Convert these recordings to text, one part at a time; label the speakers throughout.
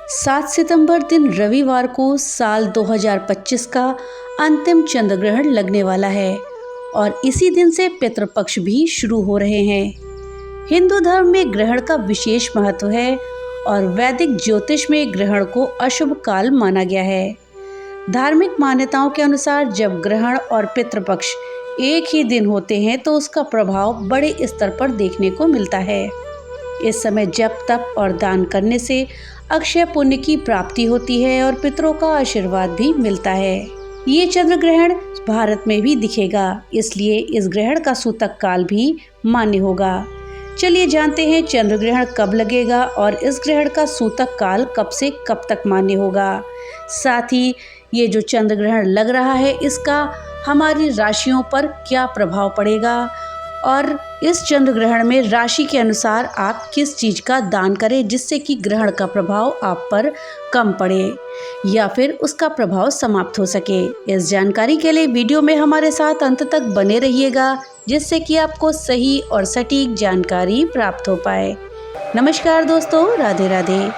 Speaker 1: 7 सितंबर दिन रविवार को साल 2025 का अंतिम चंद्र ग्रहण लगने वाला है और इसी दिन से पितृपक्ष भी शुरू हो रहे हैं। हिंदू धर्म में ग्रहण का विशेष महत्व है और वैदिक ज्योतिष में ग्रहण को अशुभ काल माना गया है। धार्मिक मान्यताओं के अनुसार जब ग्रहण और पितृपक्ष एक ही दिन होते हैं तो उसका प्रभाव बड़े स्तर पर देखने को मिलता है। इस समय जप तप और दान करने से अक्षय पुण्य की प्राप्ति होती है और पितरों का आशीर्वाद भी मिलता है। ये चंद्र ग्रहण भारत में भी दिखेगा, इसलिए इस ग्रहण का सूतक काल भी मान्य होगा। चलिए जानते हैं चंद्र ग्रहण कब लगेगा और इस ग्रहण का सूतक काल कब से कब तक मान्य होगा। साथ ही ये जो चंद्र ग्रहण लग रहा है इसका हमारी राशियों पर क्या प्रभाव पड़ेगा और इस चंद्र ग्रहण में राशि के अनुसार आप किस चीज़ का दान करें जिससे कि ग्रहण का प्रभाव आप पर कम पड़े या फिर उसका प्रभाव समाप्त हो सके। इस जानकारी के लिए वीडियो में हमारे साथ अंत तक बने रहिएगा जिससे कि आपको सही और सटीक जानकारी प्राप्त हो पाए। नमस्कार दोस्तों, राधे राधे।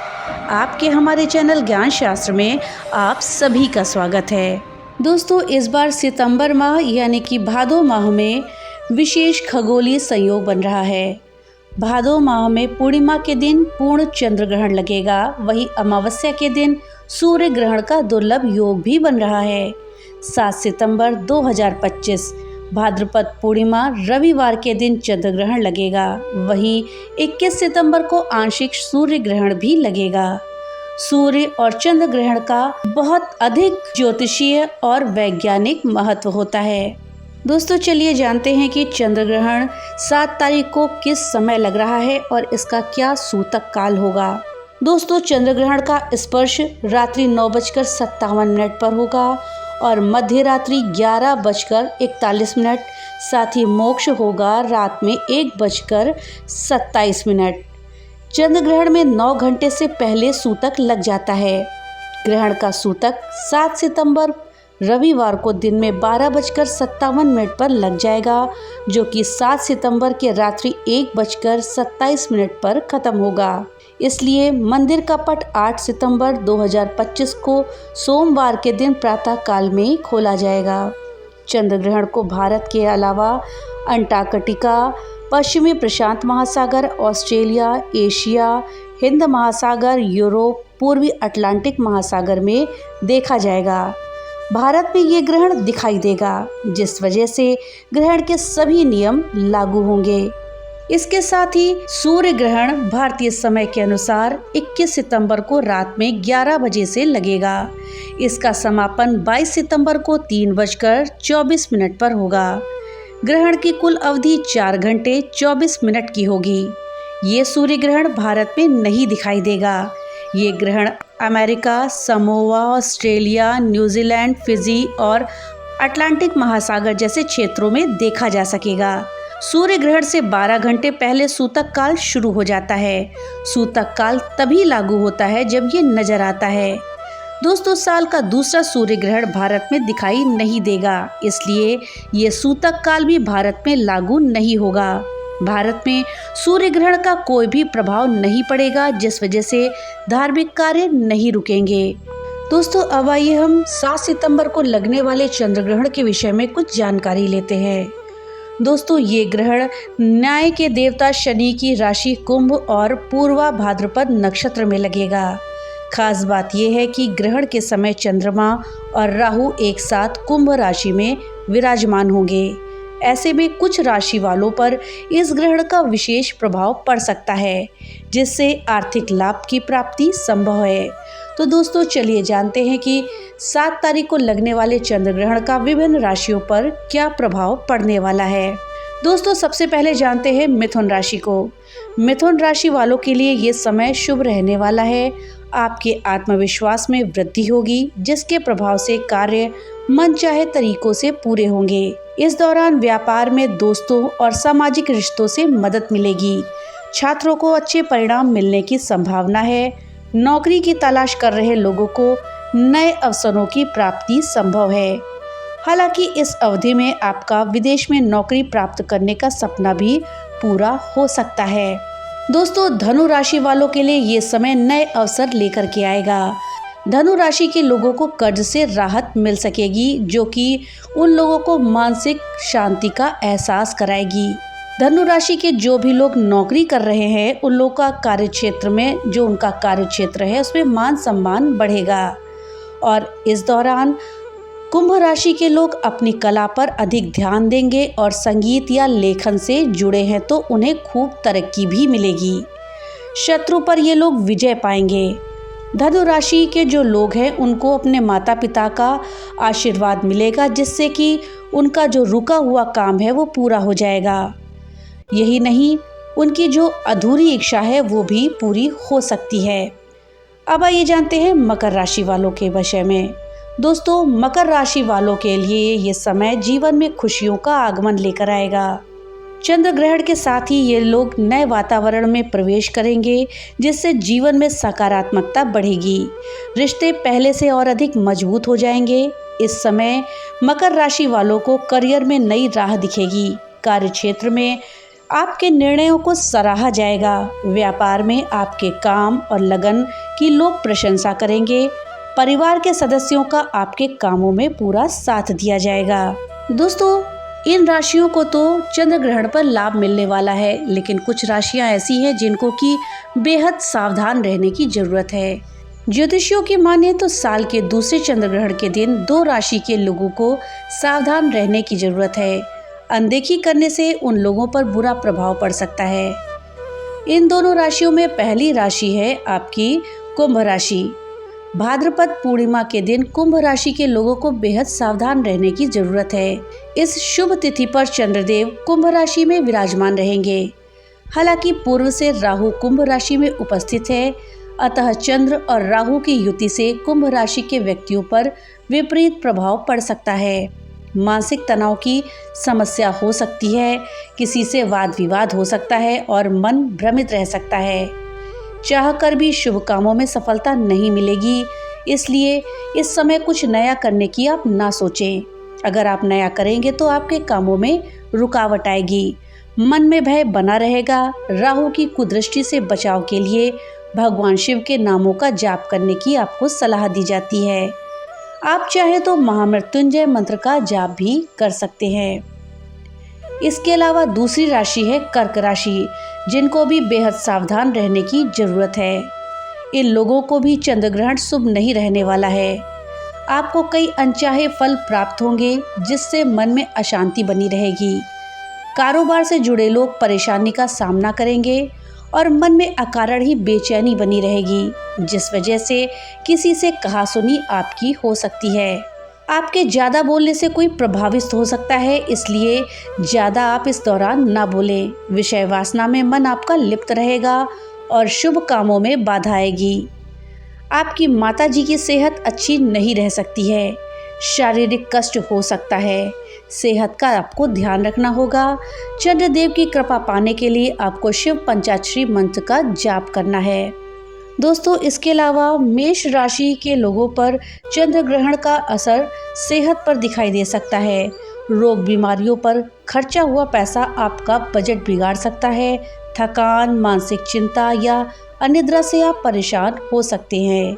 Speaker 1: आपके हमारे चैनल ज्ञान शास्त्र में आप सभी का स्वागत है। दोस्तों, इस बार सितंबर माह यानी कि भादो माह में विशेष खगोलीय संयोग बन रहा है। भादो माह में पूर्णिमा के दिन पूर्ण चंद्र ग्रहण लगेगा, वहीं अमावस्या के दिन सूर्य ग्रहण का दुर्लभ योग भी बन रहा है। 7 सितंबर 2025 भाद्रपद पूर्णिमा रविवार के दिन चंद्र ग्रहण लगेगा, वहीं 21 सितंबर को आंशिक सूर्य ग्रहण भी लगेगा। सूर्य और चंद्र ग्रहण का बहुत अधिक ज्योतिषीय और वैज्ञानिक महत्व होता है। दोस्तों, चलिए जानते हैं कि चंद्र ग्रहण 7 तारीख को किस समय लग रहा है और इसका क्या सूतक काल होगा। दोस्तों, चंद्र ग्रहण का स्पर्श रात्रि 9:57 पर होगा और मध्य रात्रि 11:41। साथ ही मोक्ष होगा रात में 1:27। चंद्र ग्रहण में 9 घंटे से पहले सूतक लग जाता है। ग्रहण का सूतक 7 सितंबर रविवार को दिन में 12:57 पर लग जाएगा, जो कि 7 सितंबर के रात्रि 1:27 पर खत्म होगा। इसलिए मंदिर का पट 8 सितंबर 2025 को सोमवार के दिन प्रातः काल में खोला जाएगा। चंद्र ग्रहण को भारत के अलावा अंटार्कटिका, पश्चिमी प्रशांत महासागर, ऑस्ट्रेलिया, एशिया, हिंद महासागर, यूरोप, पूर्वी अटलांटिक महासागर में देखा जाएगा। भारत में ये ग्रहण दिखाई देगा, जिस वजह से ग्रहण के सभी नियम लागू होंगे। इसके साथ ही सूर्य ग्रहण भारतीय समय के अनुसार 21 सितंबर को रात में 11 बजे से लगेगा। इसका समापन 22 सितंबर को 3:24 पर होगा। ग्रहण की कुल अवधि 4 घंटे 24 मिनट की होगी। ये सूर्य ग्रहण भारत में नहीं दिखाई देगा। ये ग्रहण America, Samoa, Australia, New Zealand, Fiji और अटलांटिक महासागर जैसे क्षेत्रों में देखा जा सकेगा। सूर्य ग्रहण से 12 घंटे पहले सूतक काल शुरू हो जाता है। सूतक काल तभी लागू होता है जब ये नजर आता है। दोस्तों, साल का दूसरा सूर्य ग्रहण भारत में दिखाई नहीं देगा, इसलिए ये सूतक काल भी भारत में लागू नहीं होगा। भारत में सूर्य ग्रहण का कोई भी प्रभाव नहीं पड़ेगा, जिस वजह से धार्मिक कार्य नहीं रुकेंगे। दोस्तों, अब आइए हम 7 सितंबर को लगने वाले चंद्र ग्रहण के विषय में कुछ जानकारी लेते हैं। दोस्तों, ये ग्रहण न्याय के देवता शनि की राशि कुंभ और पूर्वा भाद्रपद नक्षत्र में लगेगा। खास बात यह है कि ग्रहण के समय चंद्रमा और राहु एक साथ कुंभ राशि में विराजमान होंगे। ऐसे में कुछ राशि वालों पर इस ग्रहण का विशेष प्रभाव पड़ सकता है, जिससे आर्थिक लाभ की प्राप्ति संभव है। तो दोस्तों, चलिए जानते हैं कि 7 तारीख को लगने वाले चंद्र ग्रहण का विभिन्न राशियों पर क्या प्रभाव पड़ने वाला है। दोस्तों, सबसे पहले जानते हैं मिथुन राशि को। मिथुन राशि वालों के लिए ये समय शुभ रहने वाला है। आपके आत्मविश्वास में वृद्धि होगी, जिसके प्रभाव से कार्य मनचाहे तरीकों से पूरे होंगे। इस दौरान व्यापार में दोस्तों और सामाजिक रिश्तों से मदद मिलेगी। छात्रों को अच्छे परिणाम मिलने की संभावना है। नौकरी की तलाश कर रहे लोगों को नए अवसरों की प्राप्ति संभव है। हालांकि इस अवधि में आपका विदेश में नौकरी प्राप्त करने का सपना भी पूरा हो सकता है। दोस्तों, धनु राशि वालों के लिए ये समय नए अवसर लेकर के आएगा। धनु राशि के लोगों को कर्ज से राहत मिल सकेगी, जो कि उन लोगों को मानसिक शांति का एहसास कराएगी। धनु राशि के जो भी लोग नौकरी कर रहे हैं, उन लोगों का कार्यक्षेत्र में, जो उनका कार्यक्षेत्र है, उसमें मान सम्मान बढ़ेगा। और इस दौरान कुंभ राशि के लोग अपनी कला पर अधिक ध्यान देंगे और संगीत या लेखन से जुड़े हैं तो उन्हें खूब तरक्की भी मिलेगी। शत्रु पर ये लोग विजय पाएंगे। धनु राशि के जो लोग हैं, उनको अपने माता पिता का आशीर्वाद मिलेगा, जिससे कि उनका जो रुका हुआ काम है वो पूरा हो जाएगा। यही नहीं, उनकी जो अधूरी इच्छा है वो भी पूरी हो सकती है। अब आइए जानते हैं मकर राशि वालों के विषय में। दोस्तों, मकर राशि वालों के लिए ये समय जीवन में खुशियों का आगमन लेकर आएगा। चंद्र ग्रहण के साथ ही ये लोग नए वातावरण में प्रवेश करेंगे, जिससे जीवन में सकारात्मकता बढ़ेगी। रिश्ते पहले से और अधिक मजबूत हो जाएंगे। इस समय मकर राशि वालों को करियर में नई राह दिखेगी। कार्यक्षेत्र में आपके निर्णयों को सराहा जाएगा। व्यापार में आपके काम और लगन की लोग प्रशंसा करेंगे। परिवार के सदस्यों का आपके कामों में पूरा साथ दिया जाएगा। दोस्तों, इन राशियों को तो चंद्र ग्रहण पर लाभ मिलने वाला है, लेकिन कुछ राशियां ऐसी हैं जिनको कि बेहद सावधान रहने की जरूरत है। ज्योतिषियों की माने तो साल के दूसरे चंद्र ग्रहण के दिन 2 राशि के लोगों को सावधान रहने की जरूरत है। अनदेखी करने से उन लोगों पर बुरा प्रभाव पड़ सकता है। इन दोनों राशियों में पहली राशि है आपकी कुंभ राशि। भाद्रपद पूर्णिमा के दिन कुंभ राशि के लोगों को बेहद सावधान रहने की जरूरत है। इस शुभ तिथि पर चंद्रदेव कुंभ राशि में विराजमान रहेंगे। हालांकि पूर्व से राहु कुंभ राशि में उपस्थित है, अतः चंद्र और राहु की युति से कुंभ राशि के व्यक्तियों पर विपरीत प्रभाव पड़ सकता है। मानसिक तनाव की समस्या हो सकती है, किसी से वाद विवाद हो सकता है और मन भ्रमित रह सकता है। चाहकर भी शुभ कामों में सफलता नहीं मिलेगी, इसलिए इस समय कुछ नया करने की आप ना सोचें। अगर आप नया करेंगे तो आपके कामों में रुकावट आएगी। मन में भय बना रहेगा। राहु की कुदृष्टि से बचाव के लिए भगवान शिव के नामों का जाप करने की आपको सलाह दी जाती है। आप चाहे तो महामृत्युंजय मंत्र का जाप भी कर सकते हैं। इसके अलावा दूसरी राशि है कर्क राशि, जिनको भी बेहद सावधान रहने की जरूरत है। इन लोगों को भी चंद्र ग्रहण शुभ नहीं रहने वाला है। आपको कई अनचाहे फल प्राप्त होंगे, जिससे मन में अशांति बनी रहेगी। कारोबार से जुड़े लोग परेशानी का सामना करेंगे और मन में अकारण ही बेचैनी बनी रहेगी, जिस वजह से किसी से कहासुनी आपकी हो सकती है। आपके ज़्यादा बोलने से कोई प्रभावित हो सकता है, इसलिए ज़्यादा आप इस दौरान ना बोलें। विषय वासना में मन आपका लिप्त रहेगा और शुभ कामों में बाधा आएगी। आपकी माताजी की सेहत अच्छी नहीं रह सकती है। शारीरिक कष्ट हो सकता है। सेहत का आपको ध्यान रखना होगा। चंद्रदेव की कृपा पाने के लिए आपको शिव पंचाक्षरी मंत्र का जाप करना है। दोस्तों, इसके अलावा मेष राशि के लोगों पर चंद्र ग्रहण का असर सेहत पर दिखाई दे सकता है। रोग बीमारियों पर खर्चा हुआ पैसा आपका बजट बिगाड़ सकता है। थकान, मानसिक चिंता या अनिद्रा से आप परेशान हो सकते हैं।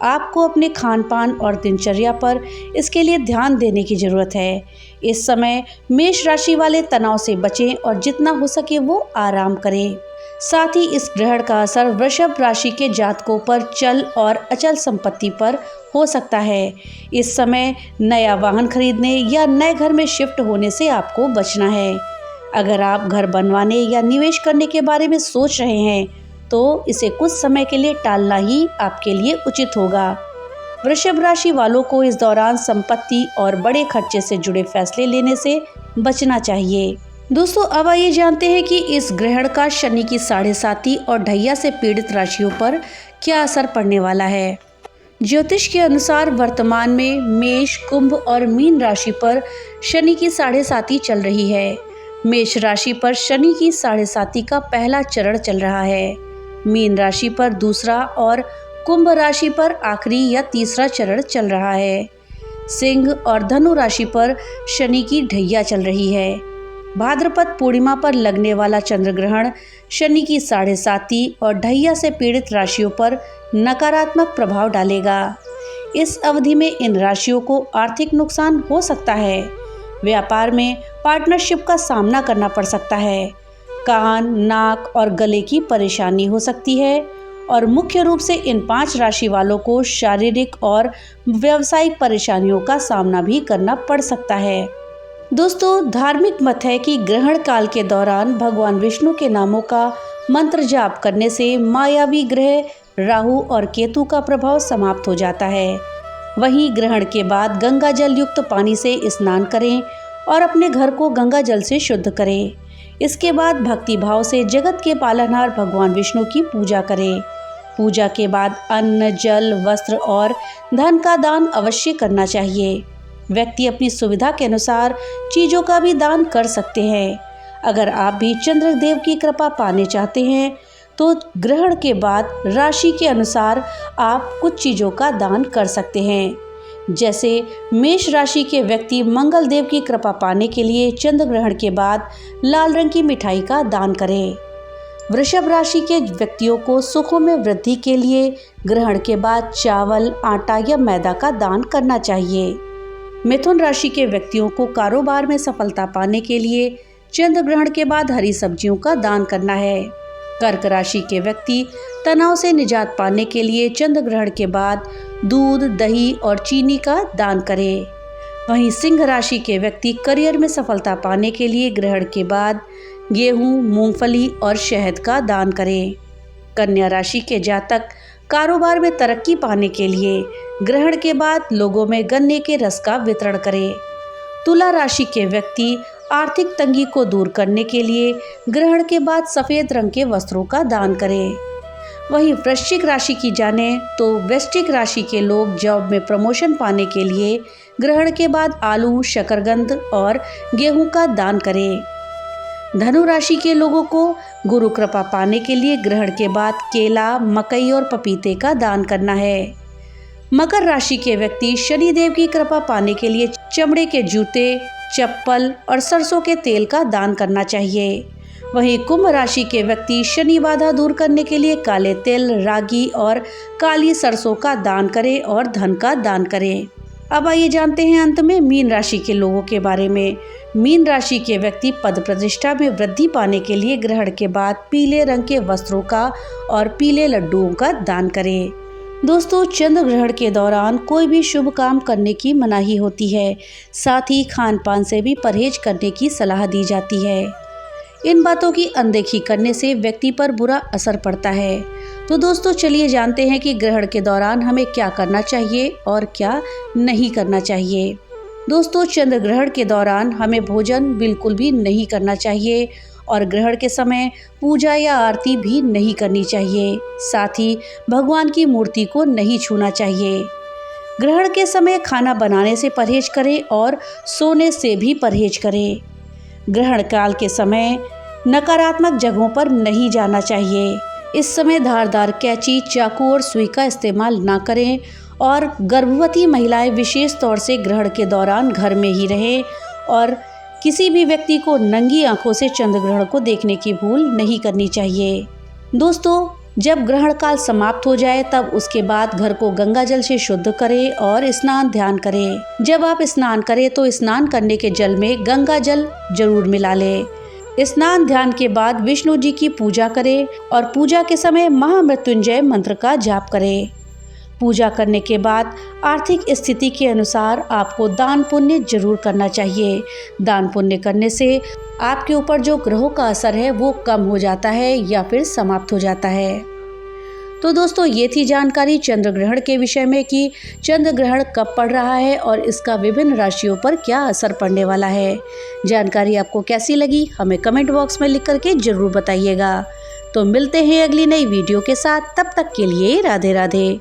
Speaker 1: आपको अपने खान पान और दिनचर्या पर इसके लिए ध्यान देने की ज़रूरत है। इस समय मेष राशि वाले तनाव से बचें और जितना हो सके वो आराम करें। साथ ही इस ग्रहण का असर वृषभ राशि के जातकों पर चल और अचल संपत्ति पर हो सकता है। इस समय नया वाहन खरीदने या नए घर में शिफ्ट होने से आपको बचना है। अगर आप घर बनवाने या निवेश करने के बारे में सोच रहे हैं तो इसे कुछ समय के लिए टालना ही आपके लिए उचित होगा। वृषभ राशि वालों को इस दौरान संपत्ति और बड़े खर्चे से जुड़े फैसले लेने से बचना चाहिए। दोस्तों, अब आइए जानते हैं कि इस ग्रहण का शनि की 7.5 और ढैया से पीड़ित राशियों पर क्या असर पड़ने वाला है। ज्योतिष के अनुसार वर्तमान में मेष, कुंभ और मीन राशि पर शनि की 7.5 चल रही है। मेष राशि पर शनि की 7.5 का पहला चरण चल रहा है। मीन राशि पर दूसरा और कुंभ राशि पर आखिरी या तीसरा चरण चल रहा है। सिंह और धनु राशि पर शनि की ढैया चल रही है। भाद्रपद पूर्णिमा पर लगने वाला चंद्र ग्रहण शनि की 7.5 और ढैया से पीड़ित राशियों पर नकारात्मक प्रभाव डालेगा। इस अवधि में इन राशियों को आर्थिक नुकसान हो सकता है। व्यापार में पार्टनरशिप का सामना करना पड़ सकता है। कान, नाक और गले की परेशानी हो सकती है और मुख्य रूप से इन 5 राशि वालों को शारीरिक और व्यावसायिक परेशानियों का सामना भी करना पड़ सकता है। दोस्तों, धार्मिक मत है कि ग्रहण काल के दौरान भगवान विष्णु के नामों का मंत्र जाप करने से मायावी ग्रह राहु और केतु का प्रभाव समाप्त हो जाता है। वहीं ग्रहण के बाद गंगा जल युक्त पानी से स्नान करें और अपने घर को गंगा जल से शुद्ध करें। इसके बाद भक्ति भाव से जगत के पालनहार भगवान विष्णु की पूजा करें। पूजा के बाद अन्न, जल, वस्त्र और धन का दान अवश्य करना चाहिए। व्यक्ति अपनी सुविधा के अनुसार चीज़ों का भी दान कर सकते हैं। अगर आप भी चंद्रदेव की कृपा पाने चाहते हैं तो ग्रहण के बाद राशि के अनुसार आप कुछ चीज़ों का दान कर सकते हैं। जैसे मेष राशि के व्यक्ति मंगल देव की कृपा पाने के लिए चंद्र ग्रहण के बाद लाल रंग की मिठाई का दान करें। वृषभ राशि के व्यक्तियों को सुखों में वृद्धि के लिए ग्रहण के बाद चावल, आटा या मैदा का दान करना चाहिए। मिथुन राशि के व्यक्तियों को कारोबार में सफलता पाने के लिए चंद्र ग्रहण के बाद हरी सब्जियों का दान करना है। कर्क राशि के व्यक्ति तनाव से निजात पाने के लिए चंद्र ग्रहण के बाद दूध, दही और चीनी का दान करें। वहीं सिंह राशि के व्यक्ति करियर में सफलता पाने के लिए ग्रहण के बाद गेहूं, मूंगफली और शहद का दान करें। कन्या राशि के जातक कारोबार में तरक्की पाने के लिए ग्रहण के बाद लोगों में गन्ने के रस का वितरण करें। तुला राशि के व्यक्ति आर्थिक तंगी को दूर करने के लिए ग्रहण के बाद सफ़ेद रंग के वस्त्रों का दान करें। वहीं वृश्चिक राशि की जाने तो वृश्चिक राशि के लोग जॉब में प्रमोशन पाने के लिए ग्रहण के बाद आलू, शकरकंद और गेहूं का दान करें। धनु राशि के लोगों को गुरु कृपा पाने के लिए ग्रहण के बाद केला, मकई और पपीते का दान करना है। मकर राशि के व्यक्ति शनि देव की कृपा पाने के लिए चमड़े के जूते, चप्पल और सरसों के तेल का दान करना चाहिए। वहीं कुंभ राशि के व्यक्ति शनि बाधा दूर करने के लिए काले तिल, रागी और काली सरसों का दान करें और धन का दान करें। अब आइए जानते हैं अंत में मीन राशि के लोगों के बारे में। मीन राशि के व्यक्ति पद प्रतिष्ठा में वृद्धि पाने के लिए ग्रहण के बाद पीले रंग के वस्त्रों का और पीले लड्डुओं का दान करें। दोस्तों, चंद्र ग्रहण के दौरान कोई भी शुभ काम करने की मनाही होती है। साथ ही खान पान से भी परहेज करने की सलाह दी जाती है। इन बातों की अनदेखी करने से व्यक्ति पर बुरा असर पड़ता है। तो दोस्तों, चलिए जानते हैं कि ग्रहण के दौरान हमें क्या करना चाहिए और क्या नहीं करना चाहिए। दोस्तों, चंद्र ग्रहण के दौरान हमें भोजन बिल्कुल भी नहीं करना चाहिए और ग्रहण के समय पूजा या आरती भी नहीं करनी चाहिए। साथ ही भगवान की मूर्ति को नहीं छूना चाहिए। ग्रहण के समय खाना बनाने से परहेज करें और सोने से भी परहेज करें। ग्रहण काल के समय नकारात्मक जगहों पर नहीं जाना चाहिए। इस समय धारदार कैंची, चाकू और सुई का इस्तेमाल ना करें और गर्भवती महिलाएं विशेष तौर से ग्रहण के दौरान घर में ही रहें और किसी भी व्यक्ति को नंगी आंखों से चंद्र ग्रहण को देखने की भूल नहीं करनी चाहिए। दोस्तों, जब ग्रहण काल समाप्त हो जाए तब उसके बाद घर को गंगा जल से शुद्ध करें और स्नान ध्यान करें। जब आप स्नान करें तो स्नान करने के जल में गंगा जल जरूर मिला लें। स्नान ध्यान के बाद विष्णु जी की पूजा करें और पूजा के समय महामृत्युंजय मंत्र का जाप करें। पूजा करने के बाद आर्थिक स्थिति के अनुसार आपको दान पुण्य जरूर करना चाहिए। दान पुण्य करने से आपके ऊपर जो ग्रहों का असर है वो कम हो जाता है या फिर समाप्त हो जाता है। तो दोस्तों, ये थी जानकारी चंद्र ग्रहण के विषय में कि चंद्र ग्रहण कब पड़ रहा है और इसका विभिन्न राशियों पर क्या असर पड़ने वाला है। जानकारी आपको कैसी लगी हमें कमेंट बॉक्स में लिख करके जरूर बताइएगा। तो मिलते हैं अगली नई वीडियो के साथ, तब तक के लिए राधे राधे।